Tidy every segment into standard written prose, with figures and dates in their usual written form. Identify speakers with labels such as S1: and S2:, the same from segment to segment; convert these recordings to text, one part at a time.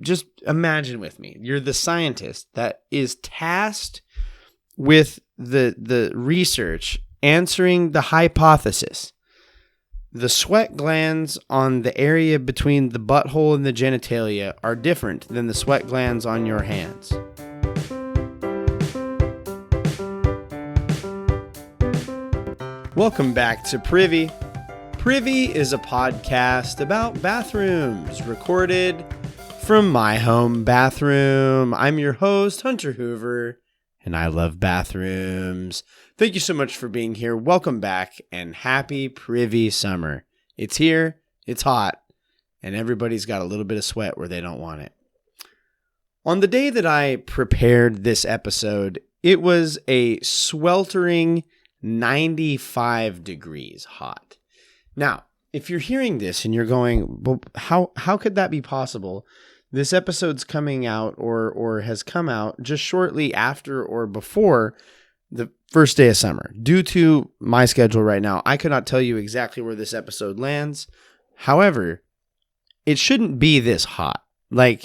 S1: Just imagine with me. You're the scientist that is tasked with the research, answering the hypothesis. The sweat glands on the area between the butthole and the genitalia are different than the sweat glands on your hands. Welcome back to Privy. Privy is a podcast about bathrooms, recorded from my home bathroom. I'm your host, Hunter Hoover, and I love bathrooms. Thank you so much for being here. Welcome back, and happy Privy summer. It's here, it's hot, and everybody's got a little bit of sweat where they don't want it. On the day that I prepared this episode, it was a sweltering 95 degrees hot. Now, if you're hearing this and you're going, well, how could that be possible? This episode's coming out or has come out just shortly after or before the first day of summer. Due to my schedule right now, I could not tell you exactly where this episode lands. However, it shouldn't be this hot. And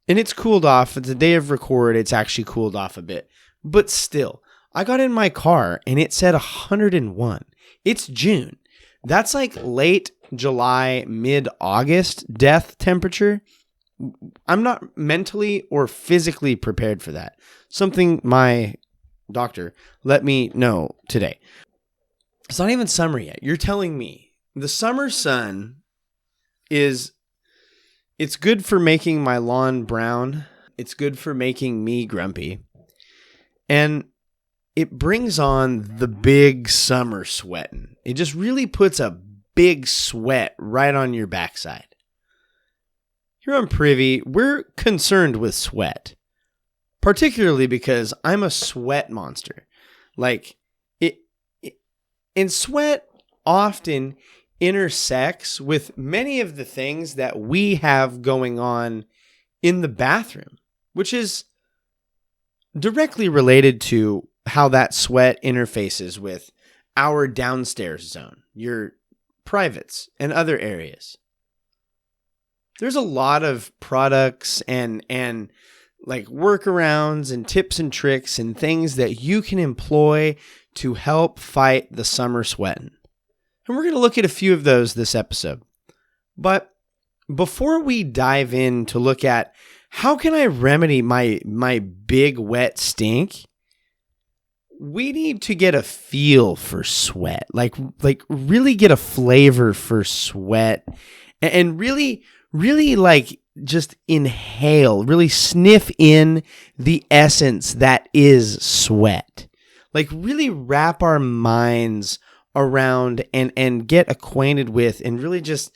S1: it's cooled off. It's the day of record. It's actually cooled off a bit. But still, I got in my car and it said 101. It's June. That's like late July, mid-August death temperature. I'm not mentally or physically prepared for that. Something my doctor let me know today. It's not even summer yet. You're telling me the summer sun it's good for making my lawn brown. It's good for making me grumpy. And it brings on the big summer sweatin'. It just really puts a big sweat right on your backside. Here on Privy, we're concerned with sweat. Particularly because I'm a sweat monster. And sweat often intersects with many of the things that we have going on in the bathroom, which is directly related to how that sweat interfaces with our downstairs zone, your privates and other areas. There's a lot of products and workarounds and tips and tricks and things that you can employ to help fight the summer sweatin'. And we're going to look at a few of those this episode. But before we dive in to look at how can I remedy my big wet stink, we need to get a feel for sweat. Really get a flavor for sweat and really just inhale, really sniff in the essence that is sweat. Really wrap our minds around and get acquainted with and really just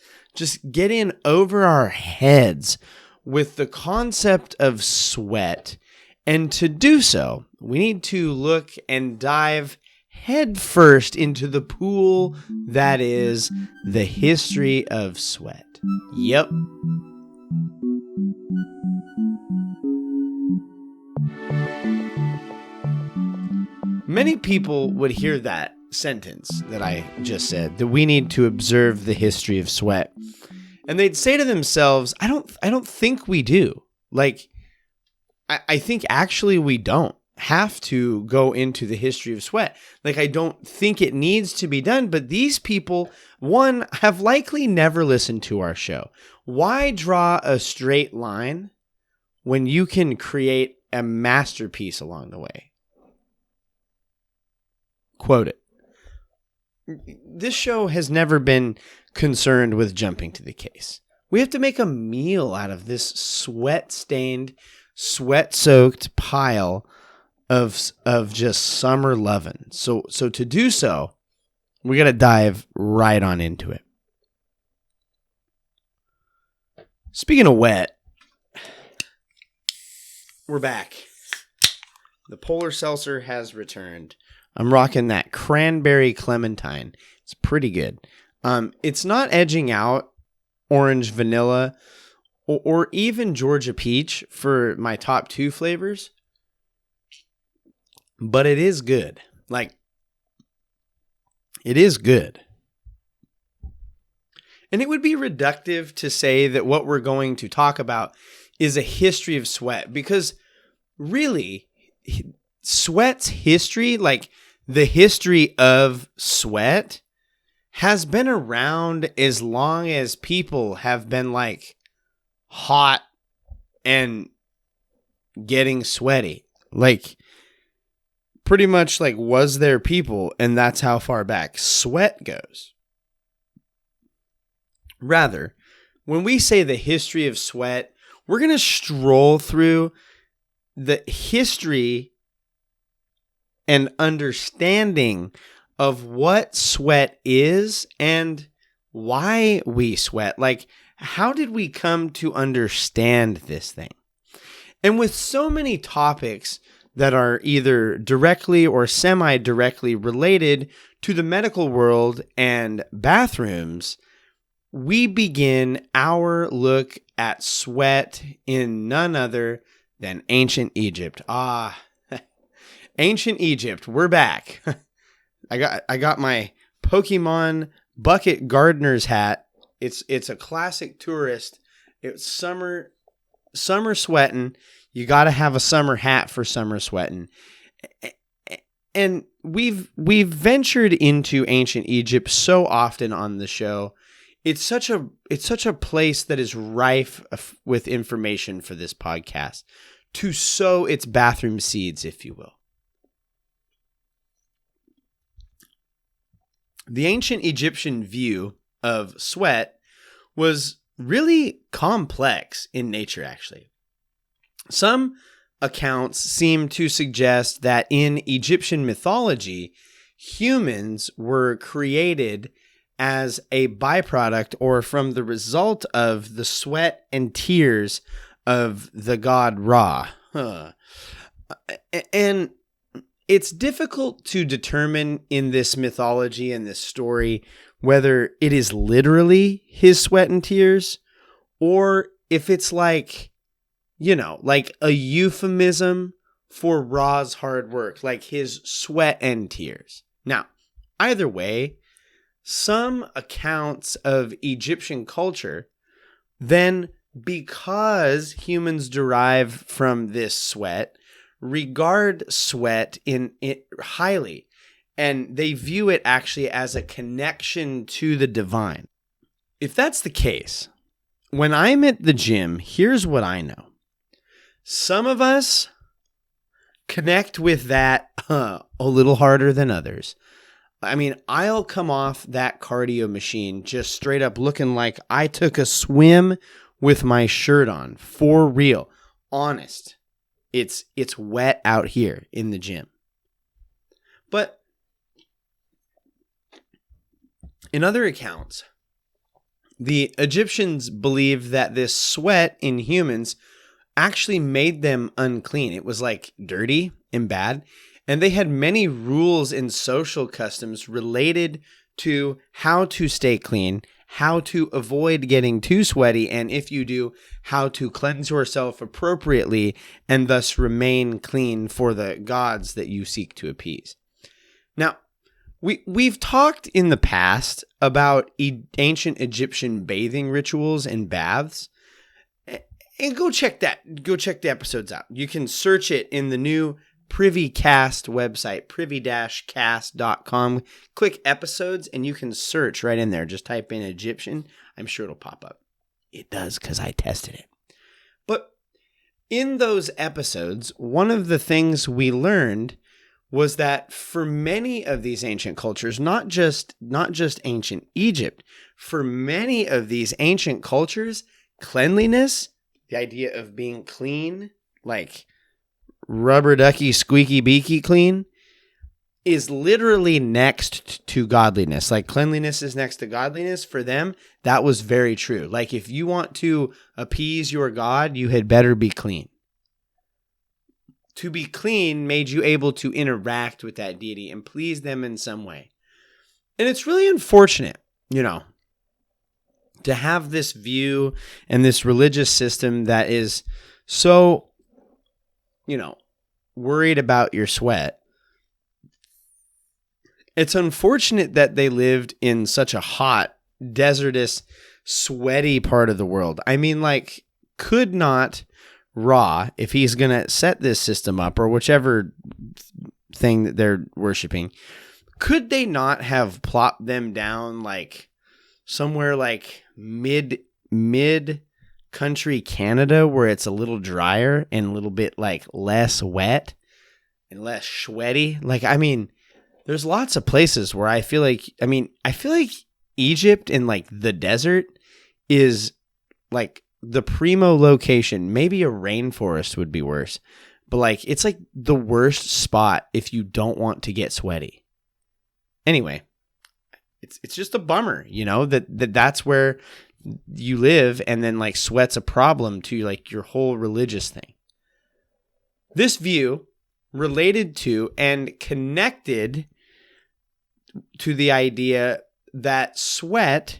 S1: get in over our heads with the concept of sweat. And to do so, we need to look and dive head first into the pool that is the history of sweat. Yep. Many people would hear that sentence that I just said, that we need to observe the history of sweat, and they'd say to themselves, I don't think we do. I think actually we don't have to go into the history of sweat. I don't think it needs to be done, but these people, one, have likely never listened to our show. Why draw a straight line when you can create a masterpiece along the way? Quote it. This show has never been concerned with jumping to the case. We have to make a meal out of this sweat-stained, sweat-soaked pile of just summer lovin'. So to do so, we got to dive right on into it. Speaking of wet, we're back. The Polar Seltzer has returned. I'm rocking that cranberry clementine. It's pretty good. It's not edging out orange vanilla or even Georgia peach for my top two flavors, but it is good. It is good. And it would be reductive to say that what we're going to talk about is a history of sweat, because really, sweat's history, like the history of sweat, has been around as long as people have been like hot and getting sweaty. Like, pretty much like was there people, and that's how far back sweat goes. Rather, when we say the history of sweat, we're going to stroll through the history and understanding of what sweat is and why we sweat. Like, how did we come to understand this thing? And with so many topics that are either directly or semi-directly related to the medical world and bathrooms, we begin our look at sweat in none other than ancient Egypt. Ancient Egypt, we're back. I got my Pokemon bucket gardener's hat. It's a classic tourist. It's Summer Sweatin. You got to have a summer hat for Summer Sweatin. And we've ventured into ancient Egypt so often on the show. It's such a place that is rife with information for this podcast to sow its bathroom seeds, if you will. The ancient Egyptian view of sweat was really complex in nature, actually. Some accounts seem to suggest that in Egyptian mythology, humans were created as a byproduct or from the result of the sweat and tears of the god Ra. And it's difficult to determine in this mythology and this story whether it is literally his sweat and tears or if it's like, like a euphemism for Ra's hard work, like his sweat and tears. Now, either way, some accounts of Egyptian culture then, because humans derive from this sweat, regard sweat in it highly, and they view it actually as a connection to the divine. If that's the case, when I'm at the gym, here's what I know. Some of us connect with that a little harder than others. I mean, I'll come off that cardio machine just straight up looking like I took a swim with my shirt on. For real. Honest. It's wet out here in the gym. But in other accounts, the Egyptians believed that this sweat in humans actually made them unclean. It was like dirty and bad. And they had many rules and social customs related to how to stay clean, how to avoid getting too sweaty, and if you do, how to cleanse yourself appropriately and thus remain clean for the gods that you seek to appease. Now, we've talked in the past about ancient Egyptian bathing rituals and baths. And go check the episodes out. You can search it in the new Privycast website, privy-cast.com. Click episodes and you can search right in there. Just type in Egyptian. I'm sure it'll pop up. It does because I tested it. But in those episodes, one of the things we learned was that for many of these ancient cultures, not just ancient Egypt, for many of these ancient cultures, cleanliness, the idea of being clean, like rubber ducky, squeaky beaky clean, is literally next to godliness. Like cleanliness is next to godliness. For them, that was very true. Like if you want to appease your God, you had better be clean. To be clean made you able to interact with that deity and please them in some way. And it's really unfortunate, to have this view and this religious system that is so, worried about your sweat. It's unfortunate that they lived in such a hot desertous, sweaty part of the world. I mean, like, could not Ra, if he's going to set this system up, or whichever thing that they're worshiping, could they not have plopped them down like somewhere like mid country Canada, where it's a little drier and a little bit like less wet and less sweaty? Like, I mean, there's lots of places where I feel like Egypt and like the desert is like the primo location. Maybe a rainforest would be worse, but like it's like the worst spot if you don't want to get sweaty. Anyway, it's just a bummer, you know, that's where you live, and then like sweat's a problem to like your whole religious thing. This view related to and connected to the idea that sweat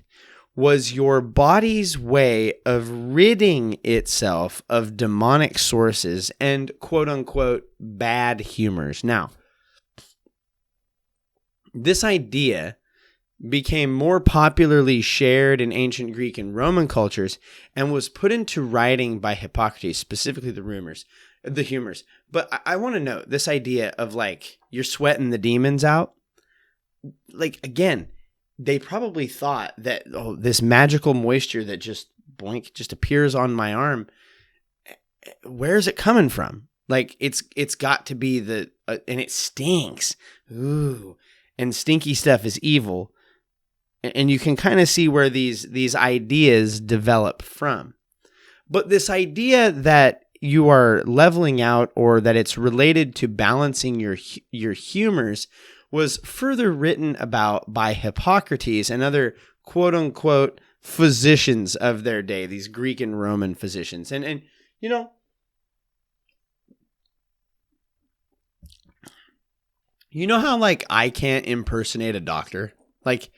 S1: was your body's way of ridding itself of demonic sources and quote unquote bad humors. Now, this idea became more popularly shared in ancient Greek and Roman cultures and was put into writing by Hippocrates, specifically the humors. But I want to note this idea of like you're sweating the demons out. Like, again, they probably thought that, oh, this magical moisture that just appears on my arm, where is it coming from? Like, it's got to be and it stinks. Ooh, and stinky stuff is evil. And you can kind of see where these ideas develop from. But this idea that you are leveling out, or that it's related to balancing your humors, was further written about by Hippocrates and other quote-unquote physicians of their day, these Greek and Roman physicians. And you know how, like, I can't impersonate a doctor? Like,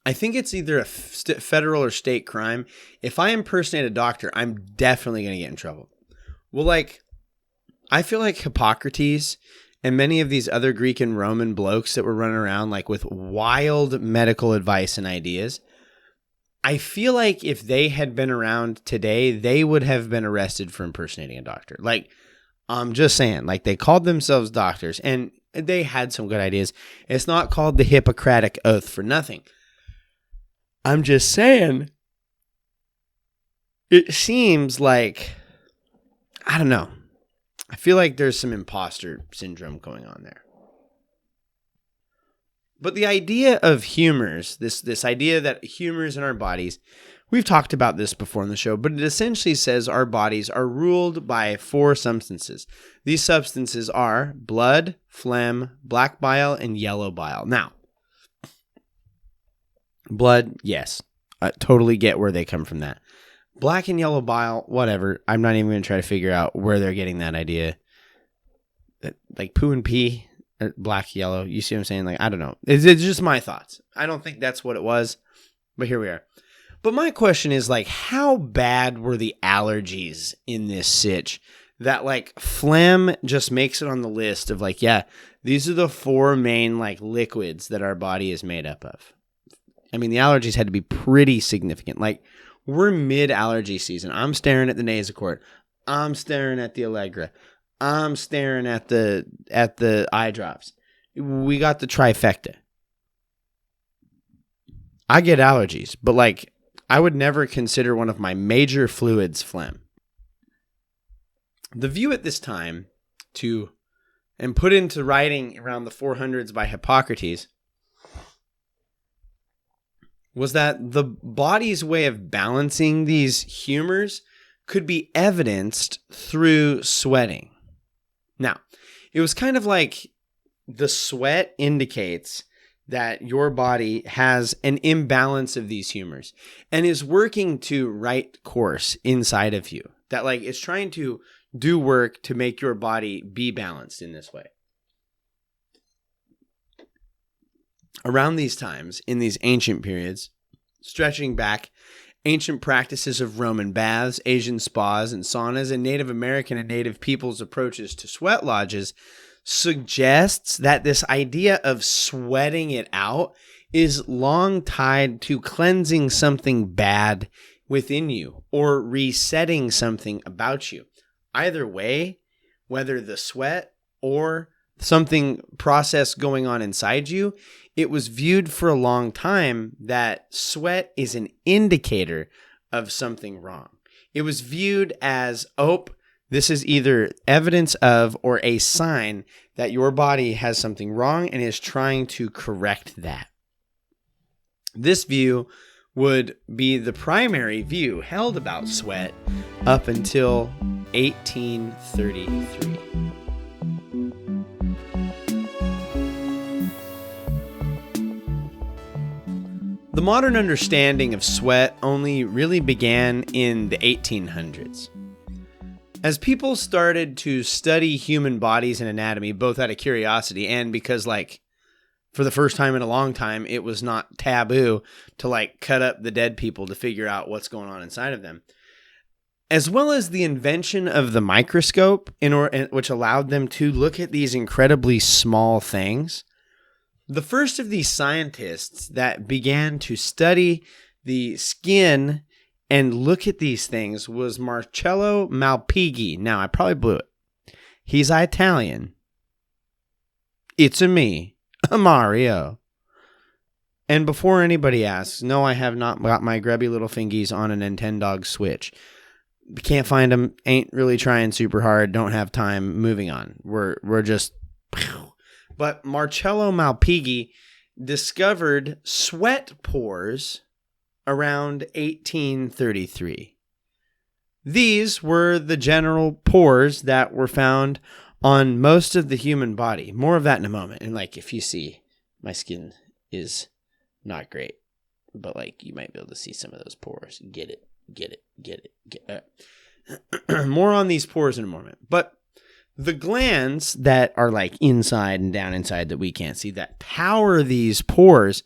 S1: I think it's either a federal or state crime. If I impersonate a doctor, I'm definitely going to get in trouble. Well, like, I feel like Hippocrates and many of these other Greek and Roman blokes that were running around like with wild medical advice and ideas, I feel like if they had been around today, they would have been arrested for impersonating a doctor. Like, I'm just saying, like, they called themselves doctors and they had some good ideas. It's not called the Hippocratic Oath for nothing. I'm just saying, it seems like, I don't know. I feel like there's some imposter syndrome going on there. But the idea of humors, this idea that humors in our bodies, we've talked about this before in the show, but it essentially says our bodies are ruled by 4 substances. These substances are blood, phlegm, black bile, and yellow bile. Now, blood, yes, I totally get where they come from that. Black and yellow bile, whatever. I'm not even going to try to figure out where they're getting that idea. Like poo and pee, or black, yellow. You see what I'm saying? Like, I don't know. It's just my thoughts. I don't think that's what it was, but here we are. But my question is, like, how bad were the allergies in this sitch that, like, phlegm just makes it on the list of, like, yeah, these are the 4 main, like, liquids that our body is made up of. I mean, the allergies had to be pretty significant. Like, we're mid-allergy season. I'm staring at the Nasacort. I'm staring at the Allegra. I'm staring at the eye drops. We got the trifecta. I get allergies, but like, I would never consider one of my major fluids phlegm. The view at this time, and put into writing around the 400s by Hippocrates, was that the body's way of balancing these humors could be evidenced through sweating. Now, it was kind of like the sweat indicates that your body has an imbalance of these humors and is working to right course inside of you. That, like, it's trying to do work to make your body be balanced in this way. Around these times, in these ancient periods, stretching back, ancient practices of Roman baths, Asian spas and saunas, and Native American and Native peoples' approaches to sweat lodges suggests that this idea of sweating it out is long tied to cleansing something bad within you or resetting something about you. Either way, whether the sweat or something process going on inside you, it was viewed for a long time that sweat is an indicator of something wrong. It was viewed as, this is either evidence of or a sign that your body has something wrong and is trying to correct that. This view would be the primary view held about sweat up until 1833. The modern understanding of sweat only really began in the 1800s. As people started to study human bodies and anatomy, both out of curiosity and because, for the first time in a long time, it was not taboo to, cut up the dead people to figure out what's going on inside of them. As well as the invention of the microscope, which allowed them to look at these incredibly small things. The first of these scientists that began to study the skin and look at these things was Marcello Malpighi. Now, I probably blew it. He's Italian. It's a me, a Mario. And before anybody asks, no, I have not got my grubby little fingies on a Nintendo Switch. Can't find them. Ain't really trying super hard. Don't have time. Moving on. We're just... But Marcello Malpighi discovered sweat pores around 1833. These were the general pores that were found on most of the human body. More of that in a moment. And if you see, my skin is not great, but you might be able to see some of those pores. Get it. More on these pores in a moment. But the glands that are inside and down inside that we can't see that power these pores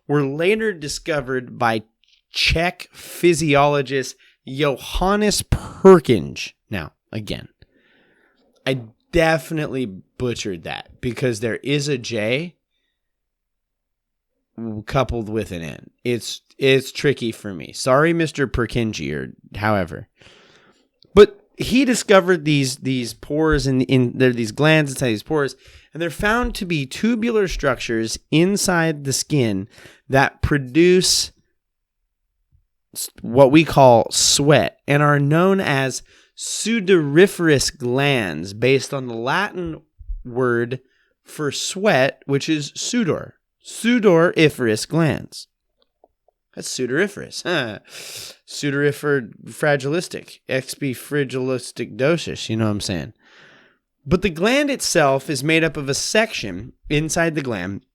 S1: were later discovered by Czech physiologist Johannes Perkinge. Now, again, I definitely butchered that because there is a J coupled with an N. It's tricky for me. Sorry, Mr. Perkinge, or however. But he discovered these pores in there, these glands inside these pores, and they're found to be tubular structures inside the skin that produce what we call sweat and are known as sudoriferous glands based on the Latin word for sweat, which is sudor. Sudoriferous glands. That's sudoriferous. Sudorifer fragilistic. Expi dosis. You know what I'm saying? But the gland itself is made up of a section inside the gland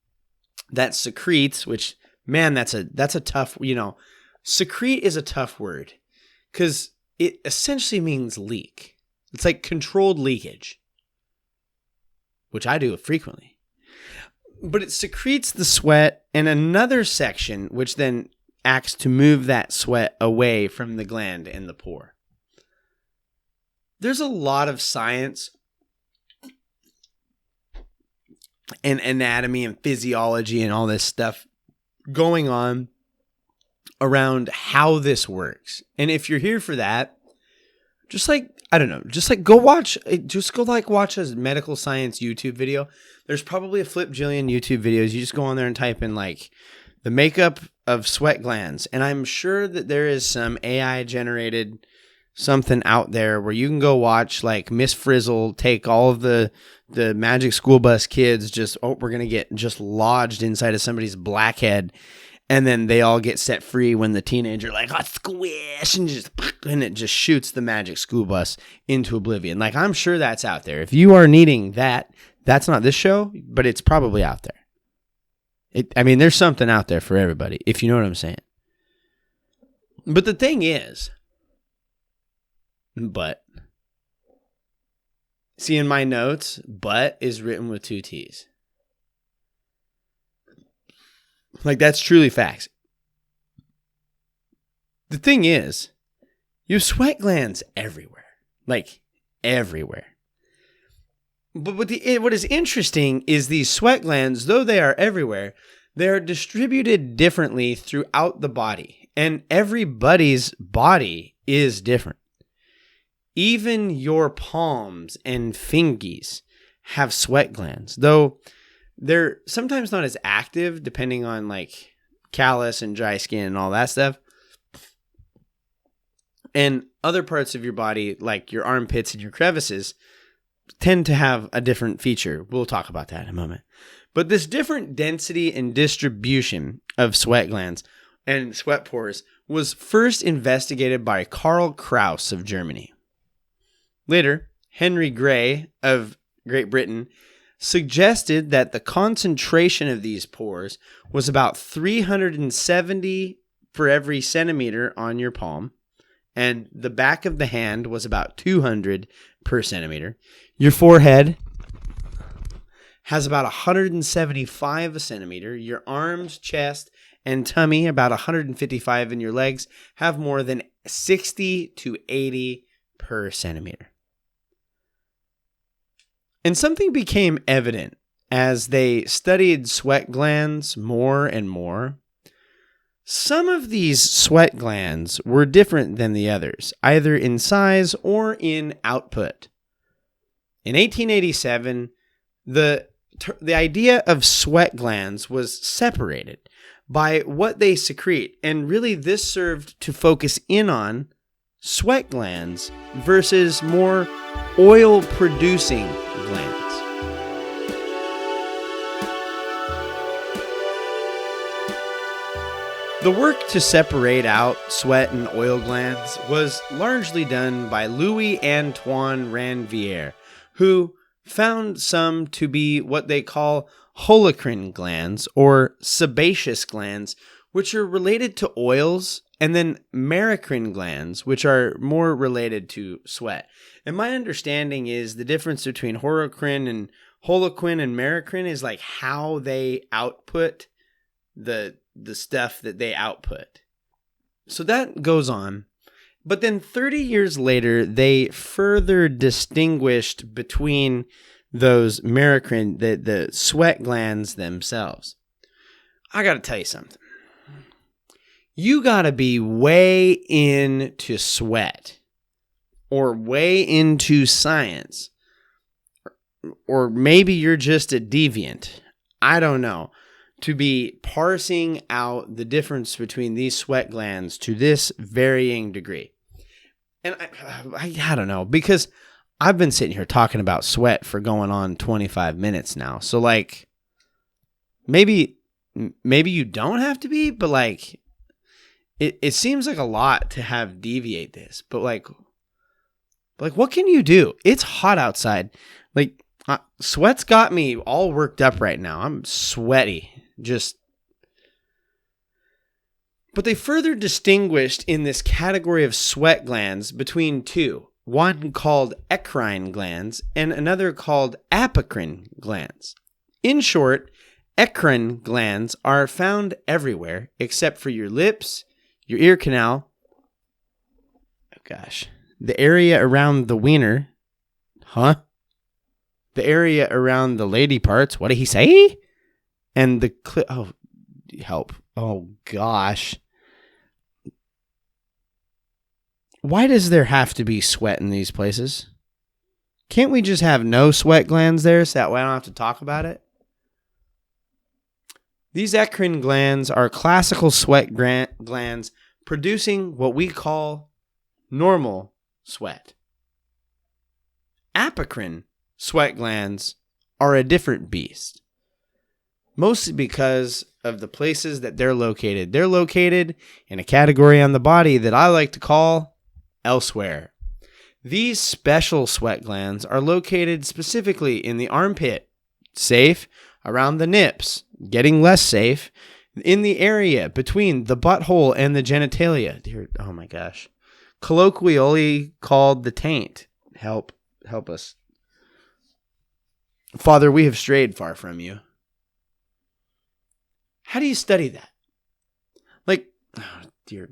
S1: that secretes, which, man, that's a tough, secrete is a tough word because it essentially means leak. It's like controlled leakage, which I do frequently. But it secretes the sweat and another section, which then acts to move that sweat away from the gland and the pore. There's a lot of science and anatomy and physiology and all this stuff going on around how this works. And if you're here for that, go watch a medical science YouTube video. There's probably a flip jillion YouTube videos. You just go on there and type in the makeup of sweat glands. And I'm sure that there is some AI generated something out there where you can go watch Miss Frizzle take all of the Magic School Bus kids we're going to get just lodged inside of somebody's blackhead. And then they all get set free when the teenager squish and it just shoots the Magic School Bus into oblivion. I'm sure that's out there. If you are needing that, that's not this show, but it's probably out there. There's something out there for everybody, if you know what I'm saying. But the thing is, see in my notes, but is written with 2 T's. That's truly facts. The thing is, you have sweat glands everywhere. Everywhere. But what is interesting is these sweat glands, though they are everywhere, They're distributed differently throughout the body, and everybody's body is different. Even your palms and fingies have sweat glands, though they're sometimes not as active depending on like callus and dry skin and all that stuff. And other parts of your body, like your armpits and your crevices, tend to have a different feature. We'll talk about that in a moment. But this different density and distribution of sweat glands and sweat pores was first investigated by Karl Kraus of Germany. Later, Henry Gray of Great Britain suggested that the concentration of these pores was about 370 per every centimeter on your palm, and the back of the hand was about 200 per centimeter. Your forehead has about 175 a centimeter. Your arms, chest, and tummy, about 155, and your legs have more than 60 to 80 per centimeter. And something became evident as they studied sweat glands more and more. Some of these sweat glands were different than the others, either in size or in output. In 1887, the idea of sweat glands was separated by what they secrete, and really this served to focus in on sweat glands versus more oil-producing glands. The work to separate out sweat and oil glands was largely done by Louis Antoine Ranvier, who found some to be what they call holocrine glands or sebaceous glands, which are related to oils, and then merocrine glands, which are more related to sweat. And my understanding is the difference between holocrine and merocrine is like how they output the stuff that they output. So that goes on. But then 30 years later, they further distinguished between those merocrine, the sweat glands themselves. I got to tell you something. You got to be way into sweat or way into science, or maybe you're just a deviant. I don't know. To be parsing out the difference between these sweat glands to this varying degree. And I don't know, because I've been sitting here talking about sweat for going on 25 minutes now. So like, maybe you don't have to be, but like, it seems like a lot to have deviate this. But like, what can you do? It's hot outside. Like, sweat's got me all worked up right now. I'm sweaty. But they further distinguished in this category of sweat glands between two, one called eccrine glands and another called apocrine glands. In short, eccrine glands are found everywhere except for your lips, your ear canal, the area around the wiener, the area around the lady parts, what did he say? And the help. Oh gosh. Why does there have to be sweat in these places? Can't we just have no sweat glands there so that way I don't have to talk about it? These eccrine glands are classical sweat glands producing what we call normal sweat. Apocrine sweat glands are a different beast. Mostly because of the places that they're located. They're located in a category on the body that I like to call elsewhere. These special sweat glands are located specifically in the armpit, safe, around the nips, getting less safe, in the area between the butthole and the genitalia. Oh my gosh. Colloquially called the taint. Help us. Father, we have strayed far from you. How do you study that? Like, oh dear.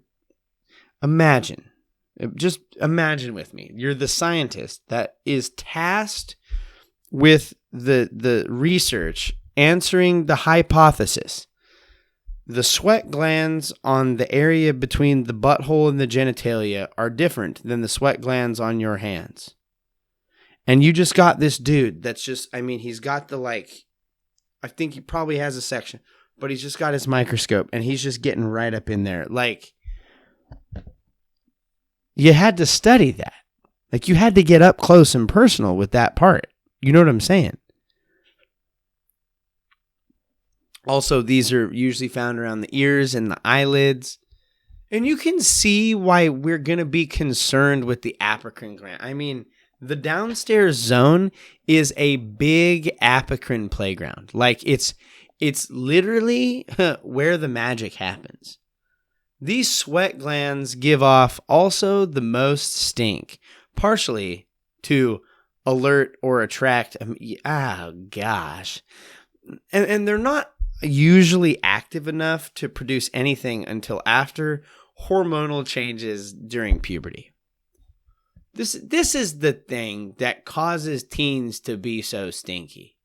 S1: Just imagine with me. You're the scientist that is tasked with the research, answering the hypothesis The sweat glands on the area between the butthole and the genitalia are different than the sweat glands on your hands. And you just got this dude that's just, I mean, he's got the I think he probably has a section, but he's just got his microscope and he's just getting right up in there. You had to study that. You had to get up close and personal with that part. You know what I'm saying? Also, these are usually found around the ears and the eyelids. And you can see why we're going to be concerned with the apocrine gland. I mean, the downstairs zone is a big apocrine playground. It's literally where the magic happens. These sweat glands give off also the most stink, partially to alert or attract. Gosh. And they're not usually active enough to produce anything until after hormonal changes during puberty. This is the thing that causes teens to be so stinky.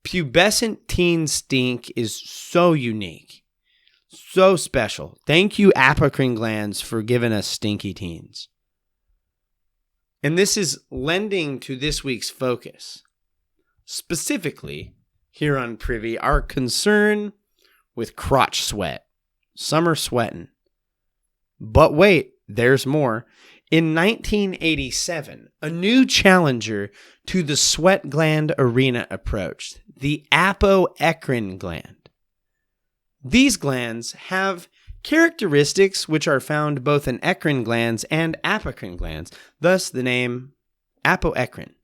S1: Pubescent teen stink is so unique, so special. Thank you, apocrine glands, for giving us stinky teens. And this is lending to this week's focus. Specifically, here on Privy, our concern with crotch sweat, Summer Sweatin. But wait, there's more. In 1987, a new challenger to the sweat gland arena approached, the apocrine gland. These glands have characteristics which are found both in eccrine glands and apocrine glands, thus the name apocrine.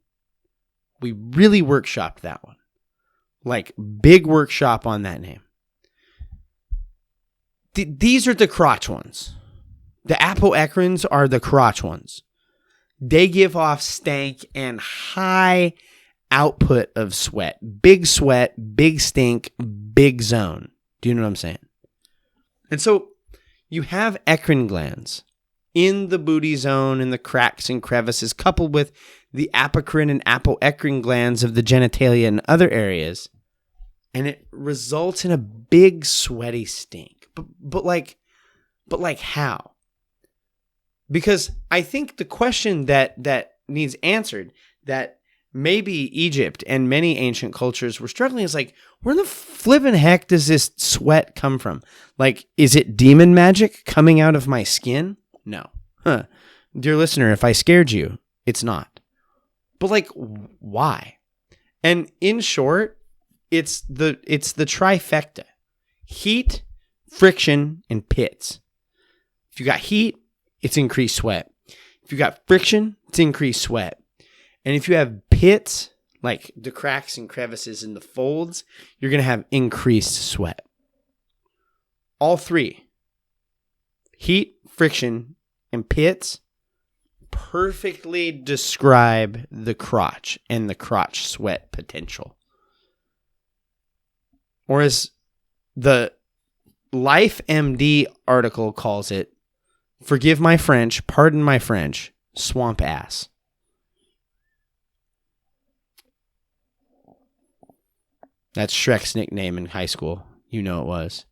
S1: We really workshopped that one. Big workshop on that name. These are the crotch ones. The apocrines are the crotch ones. They give off stank and high output of sweat. Big sweat, big stink, big zone. Do you know what I'm saying? And so you have eccrine glands in the booty zone, in the cracks and crevices, coupled with the apocrine and apocrine glands of the genitalia and other areas, and it results in a big sweaty stink. But how? Because I think the question that needs answered, that maybe Egypt and many ancient cultures were struggling, is where the flippin' heck does this sweat come from? Is it demon magic coming out of my skin? No. Dear listener, if I scared you, it's not. But why? And in short, it's the trifecta: heat, friction, and pits. If you got heat, it's increased sweat. If you got friction, it's increased sweat. And if you have pits, like the cracks and crevices in the folds, you're going to have increased sweat. All three, heat, friction, and pits, perfectly describe the crotch and the crotch sweat potential. Or as the Life MD article calls it, forgive my French, pardon my French, swamp ass. That's Shrek's nickname in high school. You know it was.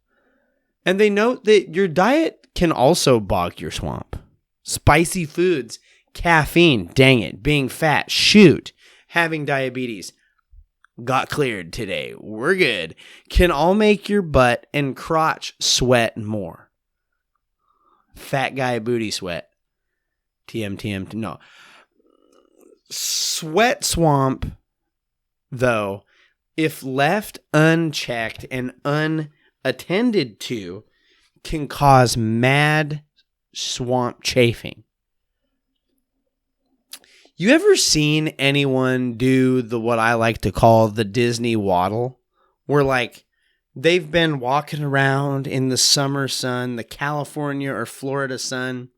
S1: And they note that your diet can also bog your swamp. Spicy foods, caffeine, dang it, being fat, shoot, having diabetes, got cleared today, we're good, can all make your butt and crotch sweat more. Fat guy booty sweat. TM, no. Sweat swamp, though, if left unchecked and unattended to, can cause mad swamp chafing. You ever seen anyone do what I like to call the Disney waddle? Where like they've been walking around in the summer sun, the California or Florida sun,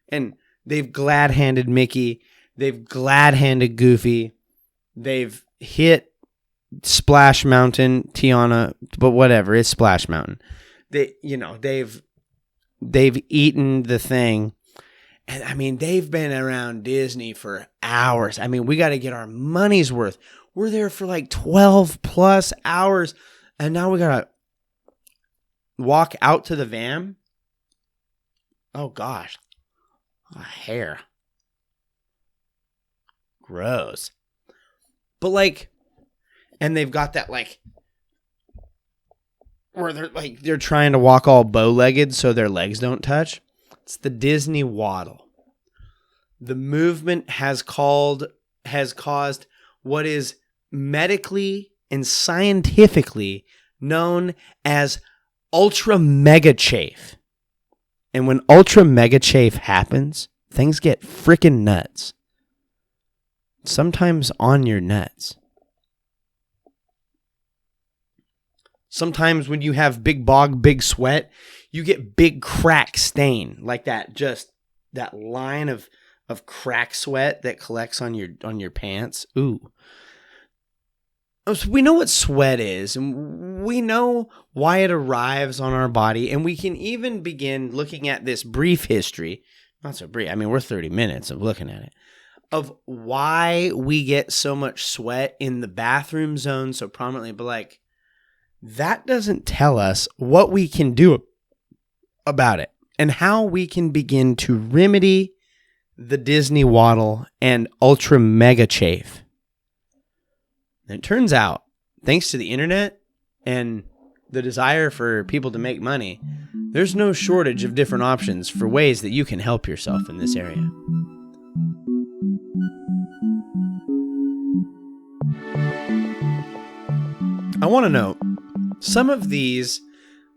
S1: and they've glad-handed Mickey, they've glad-handed Goofy, they've hit Splash Mountain, Tiana, but whatever, it's Splash Mountain. They've eaten the thing. And I mean, they've been around Disney for hours. I mean, we got to get our money's worth. We're there for like 12 plus hours. And now we got to walk out to the van. Oh gosh. Hair. Gross. But like, and they've got that like, where they're trying to walk all bow-legged so their legs don't touch. It's the Disney waddle. The movement has caused what is medically and scientifically known as ultra mega chafe. And when ultra mega chafe happens, things get freaking nuts. Sometimes on your nuts. Sometimes when you have big bog, big sweat, you get big crack stain, like that, just that line of crack sweat that collects on your pants. Ooh. So we know what sweat is, and we know why it arrives on our body, and we can even begin looking at this brief history. Not so brief. I mean, we're 30 minutes of looking at it. Of why we get so much sweat in the bathroom zone so prominently, but like, that doesn't tell us what we can do about it and how we can begin to remedy the Disney waddle and ultra mega chafe. And it turns out, thanks to the internet and the desire for people to make money, there's no shortage of different options for ways that you can help yourself in this area. I want to know, some of these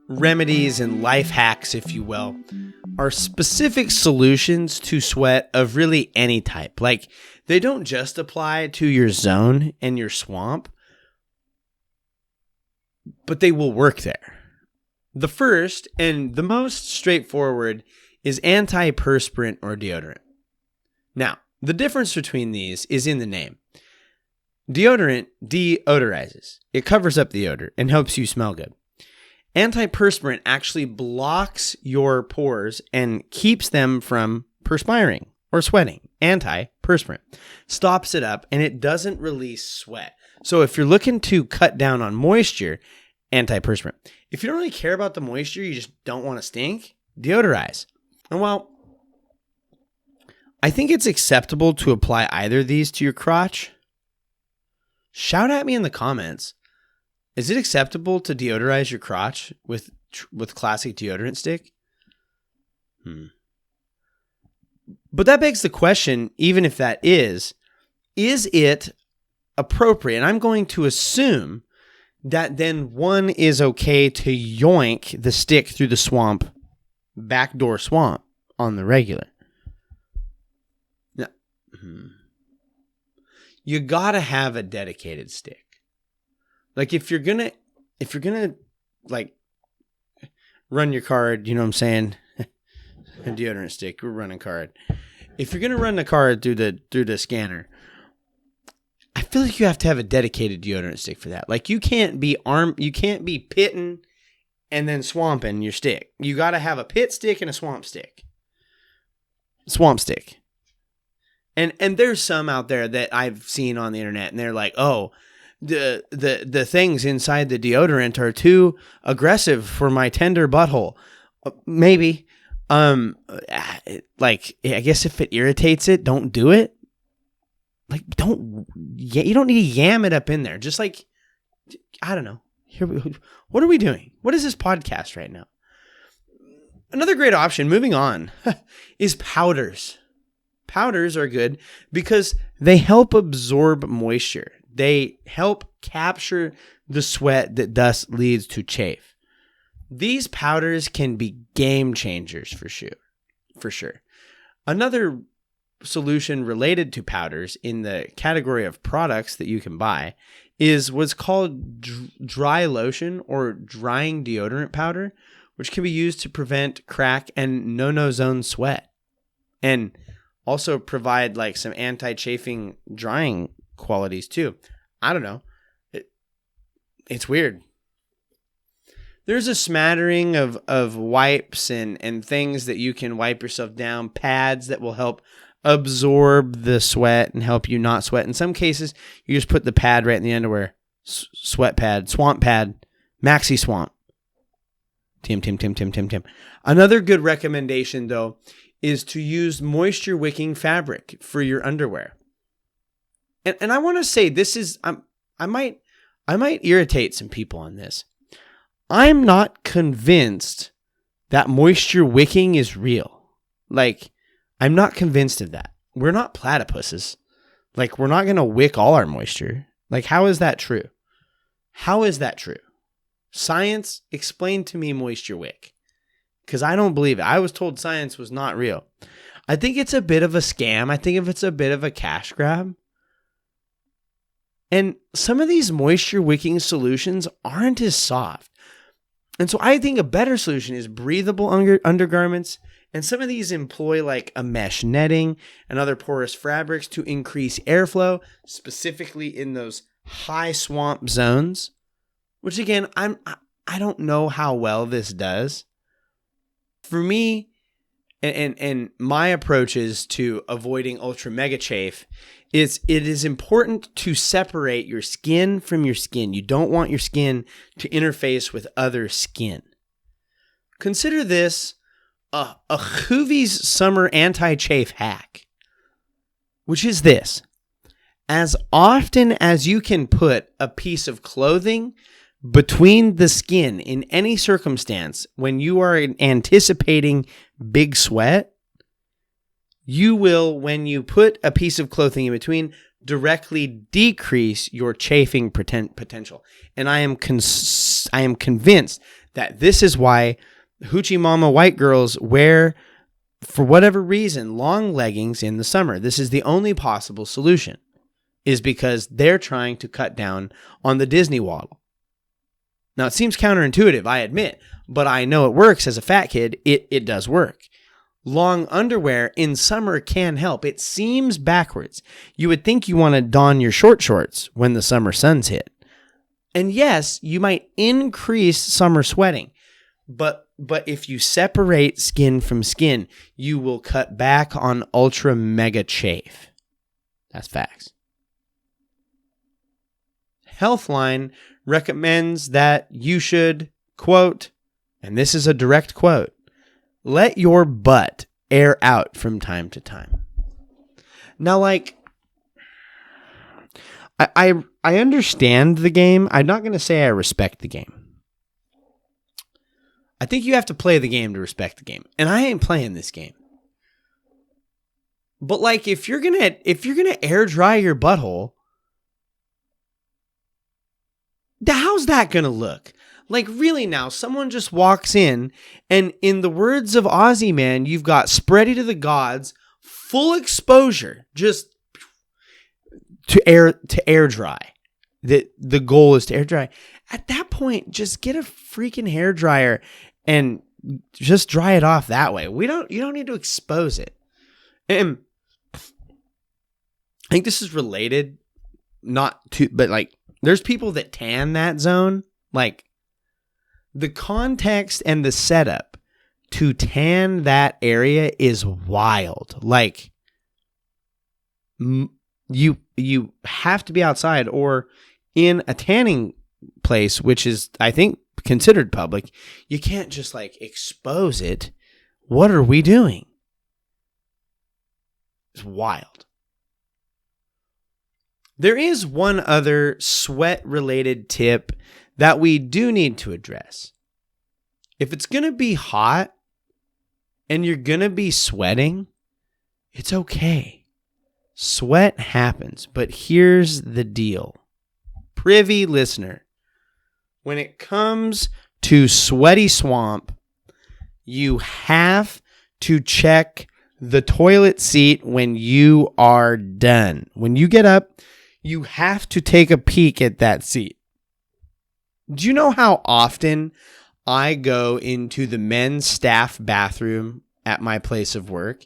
S1: remedies and life hacks, if you will, are specific solutions to sweat of really any type. Like, they don't just apply to your zone and your swamp, but they will work there. The first and the most straightforward is antiperspirant or deodorant. Now, the difference between these is in the name. Deodorant deodorizes. It covers up the odor and helps you smell good. Antiperspirant actually blocks your pores and keeps them from perspiring or sweating. Antiperspirant stops it up and it doesn't release sweat. So if you're looking to cut down on moisture, antiperspirant. If you don't really care about the moisture, you just don't want to stink, deodorize. And while I think it's acceptable to apply either of these to your crotch, shout at me in the comments. Is it acceptable to deodorize your crotch with classic deodorant stick? But that begs the question, even if that is it appropriate? And I'm going to assume that then one is okay to yoink the stick through the swamp, backdoor swamp, on the regular. Now, you gotta have a dedicated stick. Like, if you're gonna like run your card, you know what I'm saying? A deodorant stick, we're running card. If you're gonna run the card through the scanner, I feel like you have to have a dedicated deodorant stick for that. Like, you can't be pitting and then swamping your stick. You gotta have a pit stick and a swamp stick. And there's some out there that I've seen on the internet, and they're like, oh, the things inside the deodorant are too aggressive for my tender butthole. Maybe. Like, I guess if it irritates it, don't do it. Like, you don't need to yam it up in there. Just like, I don't know. What are we doing? What is this podcast right now? Another great option, moving on, is powders. Powders are good because they help absorb moisture. They help capture the sweat that thus leads to chafe. These powders can be game changers for sure. Another solution related to powders in the category of products that you can buy is what's called dry lotion or drying deodorant powder, which can be used to prevent crack and no zone sweat, and also provide like some anti-chafing drying qualities too. I don't know. It's weird. There's a smattering of wipes and things that you can wipe yourself down, pads that will help absorb the sweat and help you not sweat. In some cases, you just put the pad right in the underwear. Sweat pad, swamp pad, maxi swamp. Tim. Another good recommendation, though, is to use moisture wicking fabric for your underwear. And I want to say this is, I might irritate some people on this. I'm not convinced that moisture wicking is real. Like, I'm not convinced of that. We're not platypuses. Like, we're not going to wick all our moisture. Like, how is that true? How is that true? Science, explain to me moisture wick. Because I don't believe it. I was told science was not real. I think it's a bit of a scam. I think if it's a bit of a cash grab. And some of these moisture wicking solutions aren't as soft. And so I think a better solution is breathable undergarments. And some of these employ like a mesh netting and other porous fabrics to increase airflow, specifically in those high swamp zones. Which again, I don't know how well this does. For me, and my approaches to avoiding ultra mega chafe is it is important to separate your skin from your skin. You don't want your skin to interface with other skin. Consider this a Hoovy's summer anti-chafe hack, which is this. As often as you can put a piece of clothing between the skin in any circumstance when you are anticipating big sweat, you will, when you put a piece of clothing in between, directly decrease your chafing potential. And I am convinced that this is why Hoochie Mama white girls wear, for whatever reason, long leggings in the summer. This is the only possible solution, is because they're trying to cut down on the Disney waddle. Now, it seems counterintuitive, I admit, but I know it works. As a fat kid, it does work. Long underwear in summer can help. It seems backwards. You would think you want to don your short shorts when the summer suns hit. And yes, you might increase summer sweating, but if you separate skin from skin, you will cut back on ultra mega chafe. That's facts. Healthline recommends that you should, quote, and this is a direct quote, let your butt air out from time to time. Now, like, I understand the game. I'm not going to say I respect the game. I think you have to play the game to respect the game. And I ain't playing this game. But like, if you're gonna air dry your butthole, how's that gonna look? Like, really now, someone just walks in, and in the words of Ozzy Man, you've got spready to the gods, full exposure, just to air dry. The goal is to air dry. At that point, just get a freaking hair dryer and just dry it off that way. You don't need to expose it. And I think this is related, but like, there's people that tan that zone. Like, the context and the setup to tan that area is wild. Like, you have to be outside or in a tanning place, which is, I think, considered public. You can't just like expose it. What are we doing? It's wild. There is one other sweat-related tip that we do need to address. If it's going to be hot and you're going to be sweating, it's okay. Sweat happens, but here's the deal. Privy listener, when it comes to sweaty swamp, you have to check the toilet seat when you are done. When you get up, you have to take a peek at that seat. Do you know how often I go into the men's staff bathroom at my place of work,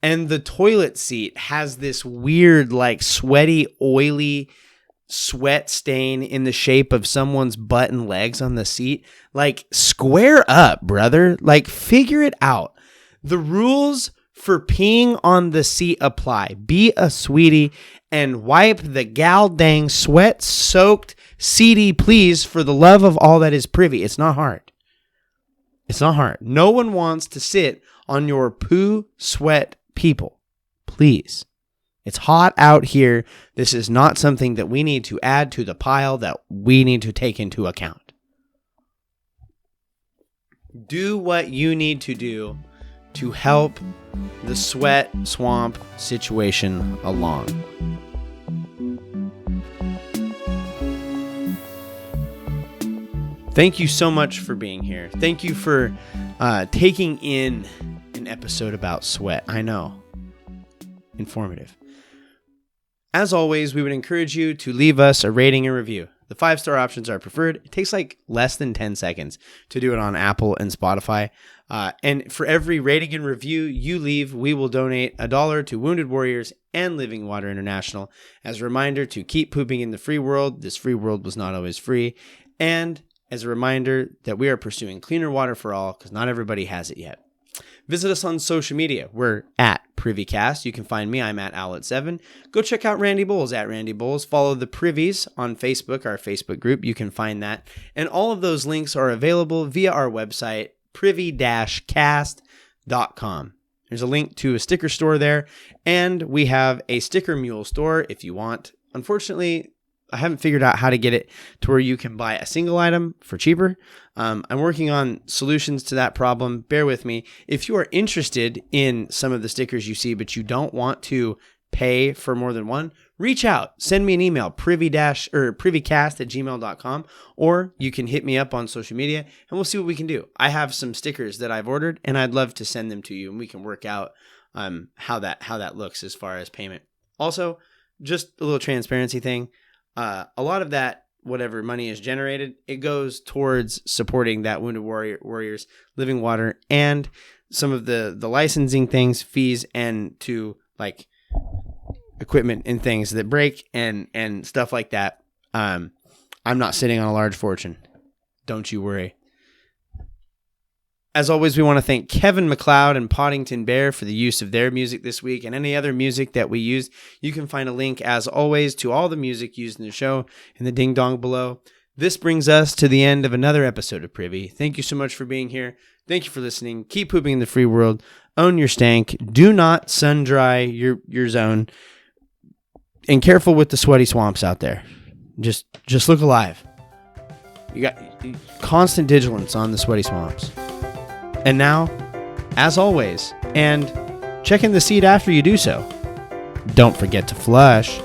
S1: and the toilet seat has this weird, like, sweaty, oily sweat stain in the shape of someone's butt and legs on the seat? Like, square up, brother. Like, figure it out. The rules for peeing on the seat apply. Be a sweetie and wipe the gal dang sweat-soaked seaty, please, for the love of all that is privy. It's not hard. It's not hard. No one wants to sit on your poo sweat people. Please. It's hot out here. This is not something that we need to add to the pile that we need to take into account. Do what you need to do to help the sweat swamp situation along. Thank you so much for being here. Thank you for taking in an episode about sweat. I know. Informative. As always, we would encourage you to leave us a rating and review. The 5-star options are preferred. It takes like less than 10 seconds to do it on Apple and Spotify. And for every rating and review you leave, we will donate $1 to Wounded Warriors and Living Water International as a reminder to keep pooping in the free world. This free world was not always free. And as a reminder that we are pursuing cleaner water for all because not everybody has it yet. Visit us on social media. We're at Privycast. You can find me. I'm at Owlet7. Go check out Randy Bowles at Randy Bowles. Follow the Privies on Facebook, our Facebook group. You can find that. And all of those links are available via our website, privy-cast.com. There's a link to a sticker store there. And we have a sticker mule store if you want. Unfortunately, I haven't figured out how to get it to where you can buy a single item for cheaper. I'm working on solutions to that problem. Bear with me. If you are interested in some of the stickers you see, but you don't want to pay for more than one, reach out. Send me an email, privycast@gmail.com, or you can hit me up on social media and we'll see what we can do. I have some stickers that I've ordered and I'd love to send them to you and we can work out how that looks as far as payment. Also, just a little transparency thing. A lot of that, whatever money is generated, it goes towards supporting that Wounded Warriors, Living Water, and some of the licensing things, fees, and to like equipment and things that break and stuff like that. I'm not sitting on a large fortune. Don't you worry. As always, we want to thank Kevin MacLeod and Podington Bear for the use of their music this week and any other music that we use. You can find a link, as always, to all the music used in the show in the ding dong below. This brings us to the end of another episode of Privy. Thank you so much for being here. Thank you for listening. Keep pooping in the free world. Own your stank. Do not sun dry your zone. And careful with the sweaty swamps out there. Just look alive. You got constant vigilance on the sweaty swamps. And now, as always, and check in the seat after you do so, don't forget to flush.